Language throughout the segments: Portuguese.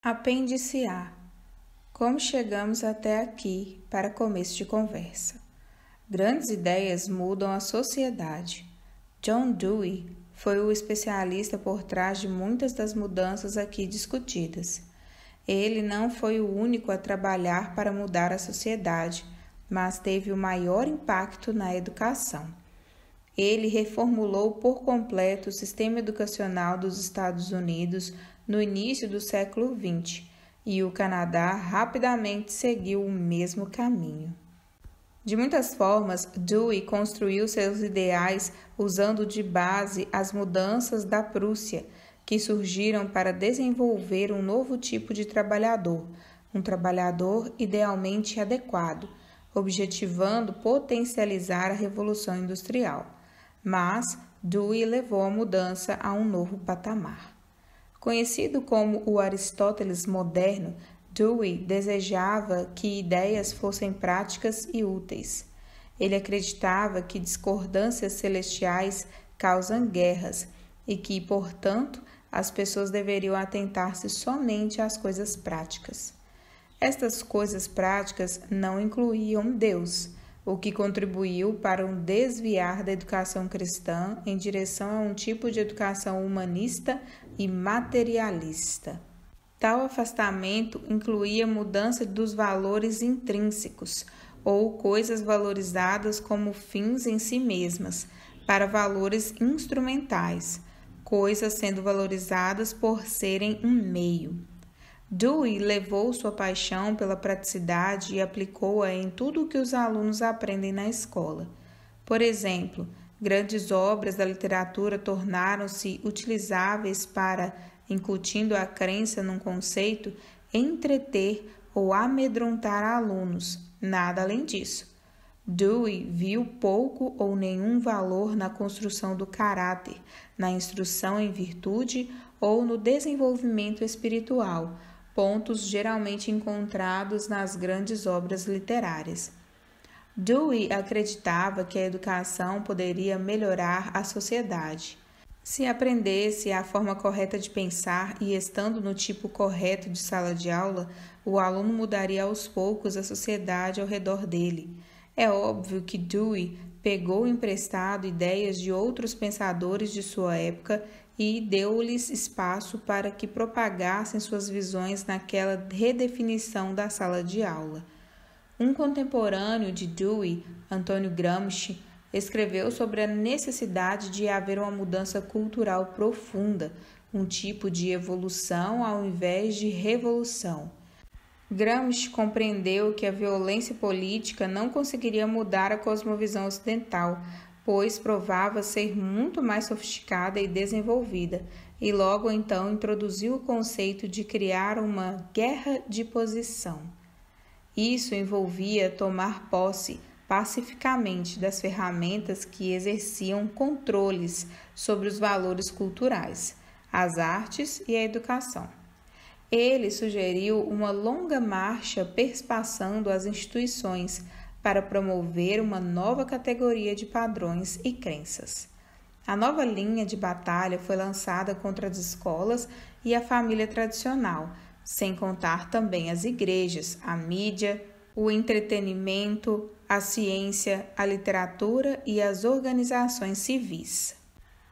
Apêndice A. Como chegamos até aqui para começo de conversa? Grandes ideias mudam a sociedade. John Dewey foi o especialista por trás de muitas das mudanças aqui discutidas. Ele não foi o único a trabalhar para mudar a sociedade, mas teve o maior impacto na educação. Ele reformulou por completo o sistema educacional dos Estados Unidos no início do século XX, e o Canadá rapidamente seguiu o mesmo caminho. De muitas formas, Dewey construiu seus ideais usando de base as mudanças da Prússia, que surgiram para desenvolver um novo tipo de trabalhador, um trabalhador idealmente adequado, objetivando potencializar a Revolução Industrial. Mas Dewey levou a mudança a um novo patamar. Conhecido como o Aristóteles moderno, Dewey desejava que ideias fossem práticas e úteis. Ele acreditava que discordâncias celestiais causam guerras e que, portanto, as pessoas deveriam atentar-se somente às coisas práticas. Estas coisas práticas não incluíam Deus, o que contribuiu para um desviar da educação cristã em direção a um tipo de educação humanista e materialista. Tal afastamento incluía mudança dos valores intrínsecos, ou coisas valorizadas como fins em si mesmas, para valores instrumentais, coisas sendo valorizadas por serem um meio. Dewey levou sua paixão pela praticidade e aplicou-a em tudo o que os alunos aprendem na escola. Por exemplo, grandes obras da literatura tornaram-se utilizáveis para, incutindo a crença num conceito, entreter ou amedrontar alunos, nada além disso. Dewey viu pouco ou nenhum valor na construção do caráter, na instrução em virtude ou no desenvolvimento espiritual, pontos geralmente encontrados nas grandes obras literárias. Dewey acreditava que a educação poderia melhorar a sociedade. Se aprendesse a forma correta de pensar e estando no tipo correto de sala de aula, o aluno mudaria aos poucos a sociedade ao redor dele. É óbvio que Dewey pegou emprestado ideias de outros pensadores de sua época e deu-lhes espaço para que propagassem suas visões naquela redefinição da sala de aula. Um contemporâneo de Dewey, Antônio Gramsci, escreveu sobre a necessidade de haver uma mudança cultural profunda, um tipo de evolução ao invés de revolução. Gramsci compreendeu que a violência política não conseguiria mudar a cosmovisão ocidental, pois provava ser muito mais sofisticada e desenvolvida, e logo então introduziu o conceito de criar uma guerra de posição. Isso envolvia tomar posse pacificamente das ferramentas que exerciam controles sobre os valores culturais, as artes e a educação. Ele sugeriu uma longa marcha perspassando as instituições para promover uma nova categoria de padrões e crenças. A nova linha de batalha foi lançada contra as escolas e a família tradicional, sem contar também as igrejas, a mídia, o entretenimento, a ciência, a literatura e as organizações civis.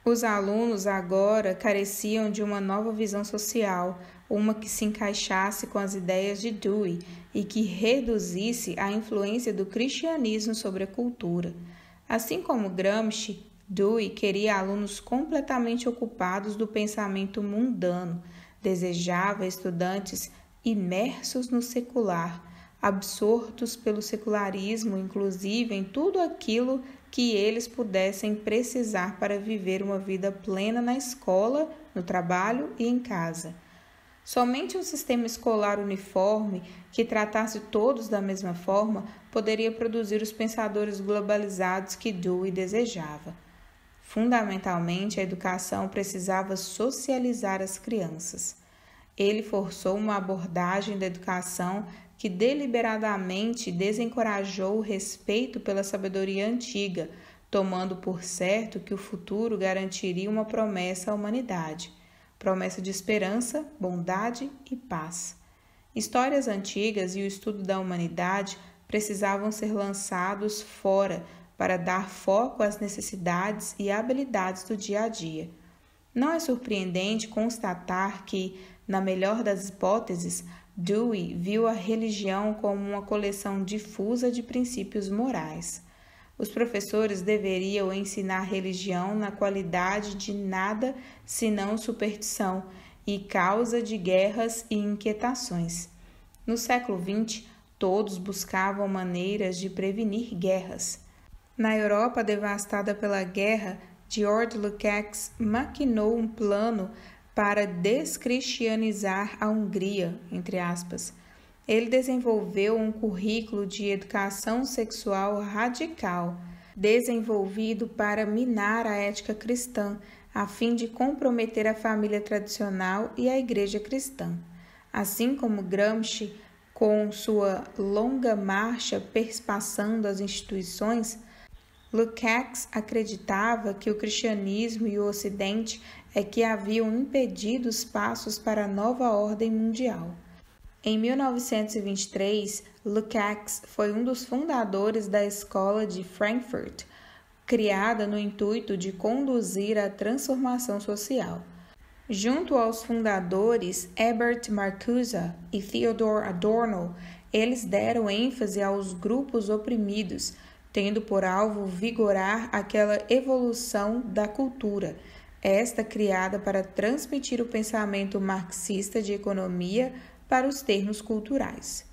Os alunos agora careciam de uma nova visão social, uma que se encaixasse com as ideias de Dewey e que reduzisse a influência do cristianismo sobre a cultura. Assim como Gramsci, Dewey queria alunos completamente ocupados do pensamento mundano, desejava estudantes imersos no secular, absortos pelo secularismo, inclusive em tudo aquilo que eles pudessem precisar para viver uma vida plena na escola, no trabalho e em casa. Somente um sistema escolar uniforme, que tratasse todos da mesma forma, poderia produzir os pensadores globalizados que Dewey desejava. Fundamentalmente, a educação precisava socializar as crianças. Ele forçou uma abordagem da educação que deliberadamente desencorajou o respeito pela sabedoria antiga, tomando por certo que o futuro garantiria uma promessa à humanidade. promessa de esperança, bondade e paz. Histórias antigas e o estudo da humanidade precisavam ser lançados fora para dar foco às necessidades e habilidades do dia a dia. Não é surpreendente constatar que, na melhor das hipóteses, Dewey viu a religião como uma coleção difusa de princípios morais. Os professores deveriam ensinar religião na qualidade de nada senão superstição e causa de guerras e inquietações. No século XX, todos buscavam maneiras de prevenir guerras. Na Europa devastada pela guerra, George Lukács maquinou um plano para descristianizar a Hungria, entre aspas. Ele desenvolveu um currículo de educação sexual radical, desenvolvido para minar a ética cristã, a fim de comprometer a família tradicional e a igreja cristã. Assim como Gramsci, com sua longa marcha perspassando as instituições, Lukács acreditava que o cristianismo e o Ocidente é que haviam impedido os passos para a nova ordem mundial. Em 1923, Lukács foi um dos fundadores da Escola de Frankfurt, criada no intuito de conduzir a transformação social. Junto aos fundadores Herbert Marcuse e Theodor Adorno, eles deram ênfase aos grupos oprimidos, tendo por alvo vigorar aquela evolução da cultura, esta criada para transmitir o pensamento marxista de economia para os termos culturais.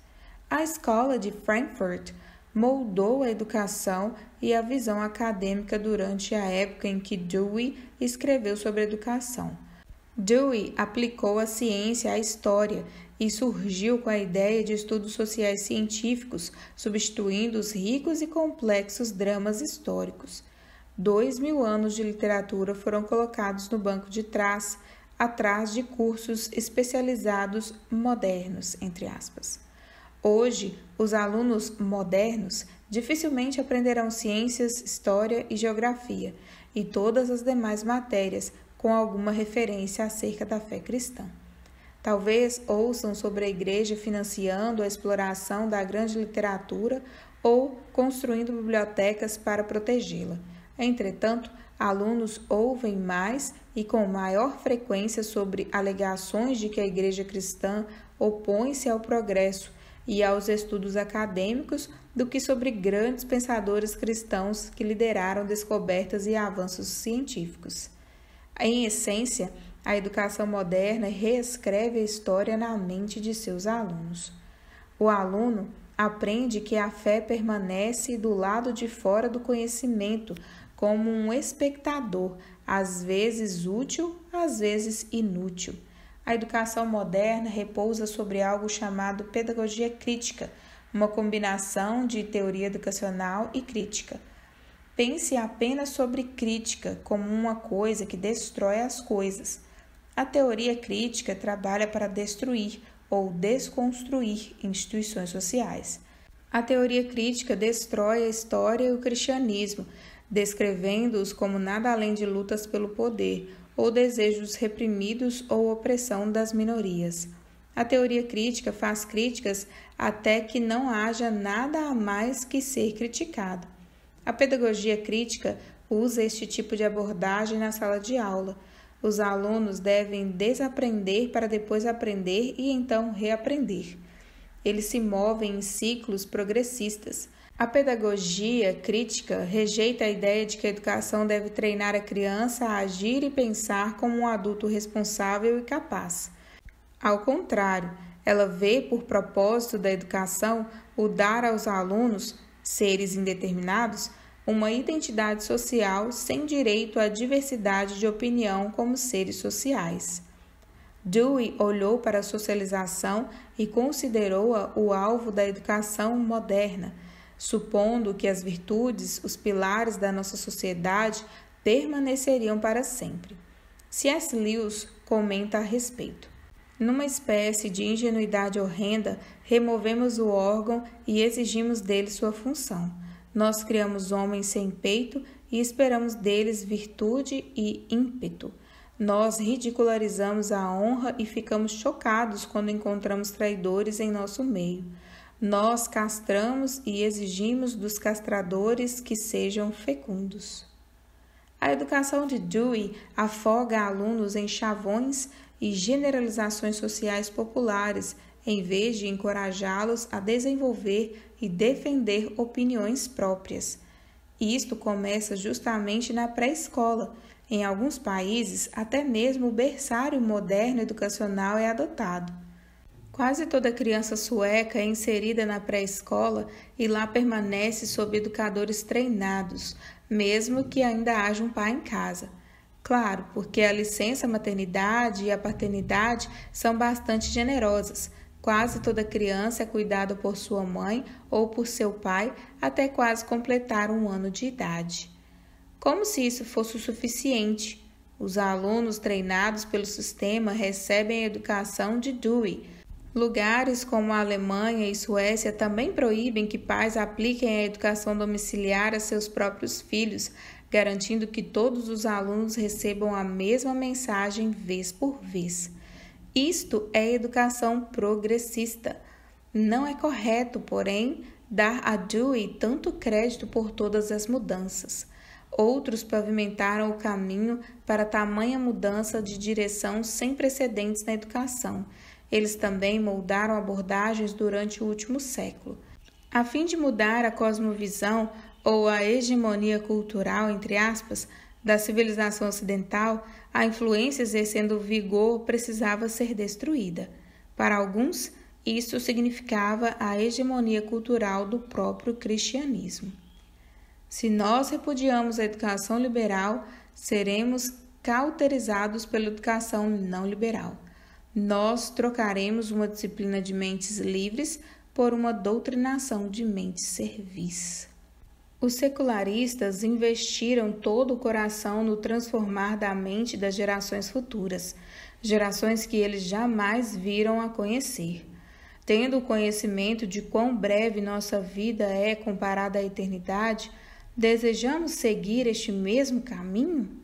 A Escola de Frankfurt moldou a educação e a visão acadêmica durante a época em que Dewey escreveu sobre educação. Dewey aplicou a ciência à história e surgiu com a ideia de estudos sociais científicos, substituindo os ricos e complexos dramas históricos. 2000 anos de literatura foram colocados no banco de trás, atrás de cursos especializados modernos, entre aspas. Hoje, os alunos modernos dificilmente aprenderão ciências, história e geografia e todas as demais matérias com alguma referência acerca da fé cristã. Talvez ouçam sobre a igreja financiando a exploração da grande literatura ou construindo bibliotecas para protegê-la. Entretanto, alunos ouvem mais e com maior frequência sobre alegações de que a igreja cristã opõe-se ao progresso e aos estudos acadêmicos do que sobre grandes pensadores cristãos que lideraram descobertas e avanços científicos. Em essência, a educação moderna reescreve a história na mente de seus alunos. O aluno aprende que a fé permanece do lado de fora do conhecimento, como um espectador, às vezes útil, às vezes inútil. A educação moderna repousa sobre algo chamado pedagogia crítica, uma combinação de teoria educacional e crítica. Pense apenas sobre crítica como uma coisa que destrói as coisas. A teoria crítica trabalha para destruir ou desconstruir instituições sociais. A teoria crítica destrói a história e o cristianismo, descrevendo-os como nada além de lutas pelo poder, ou desejos reprimidos ou opressão das minorias. A teoria crítica faz críticas até que não haja nada a mais que ser criticado. A pedagogia crítica usa este tipo de abordagem na sala de aula. Os alunos devem desaprender para depois aprender e então reaprender. Eles se movem em ciclos progressistas. A pedagogia crítica rejeita a ideia de que a educação deve treinar a criança a agir e pensar como um adulto responsável e capaz. Ao contrário, ela vê por propósito da educação o dar aos alunos, seres indeterminados, uma identidade social sem direito à diversidade de opinião como seres sociais. Dewey olhou para a socialização e considerou-a o alvo da educação moderna, supondo que as virtudes, os pilares da nossa sociedade, permaneceriam para sempre. C.S. Lewis comenta a respeito. Numa espécie de ingenuidade horrenda, removemos o órgão e exigimos dele sua função. Nós criamos homens sem peito e esperamos deles virtude e ímpeto. Nós ridicularizamos a honra e ficamos chocados quando encontramos traidores em nosso meio. Nós castramos e exigimos dos castradores que sejam fecundos. A educação de Dewey afoga alunos em chavões e generalizações sociais populares, em vez de encorajá-los a desenvolver e defender opiniões próprias. Isto começa justamente na pré-escola. Em alguns países, até mesmo o berçário moderno educacional é adotado. Quase toda criança sueca é inserida na pré-escola e lá permanece sob educadores treinados, mesmo que ainda haja um pai em casa. Claro, porque a licença maternidade e a paternidade são bastante generosas. Quase toda criança é cuidada por sua mãe ou por seu pai até quase completar 1 ano de idade. Como se isso fosse o suficiente, os alunos treinados pelo sistema recebem a educação de Dewey. Lugares como a Alemanha e Suécia também proíbem que pais apliquem a educação domiciliar a seus próprios filhos, garantindo que todos os alunos recebam a mesma mensagem vez por vez. Isto é educação progressista. Não é correto, porém, dar a Dewey tanto crédito por todas as mudanças. Outros pavimentaram o caminho para tamanha mudança de direção sem precedentes na educação. Eles também moldaram abordagens durante o último século. A fim de mudar a cosmovisão ou a hegemonia cultural, entre aspas, da civilização ocidental, a influência exercendo vigor precisava ser destruída. Para alguns, isso significava a hegemonia cultural do próprio cristianismo. Se nós repudiamos a educação liberal, seremos cauterizados pela educação não liberal. Nós trocaremos uma disciplina de mentes livres por uma doutrinação de mentes servis. Os secularistas investiram todo o coração no transformar da mente das gerações futuras, gerações que eles jamais viram a conhecer. Tendo o conhecimento de quão breve nossa vida é comparada à eternidade, desejamos seguir este mesmo caminho?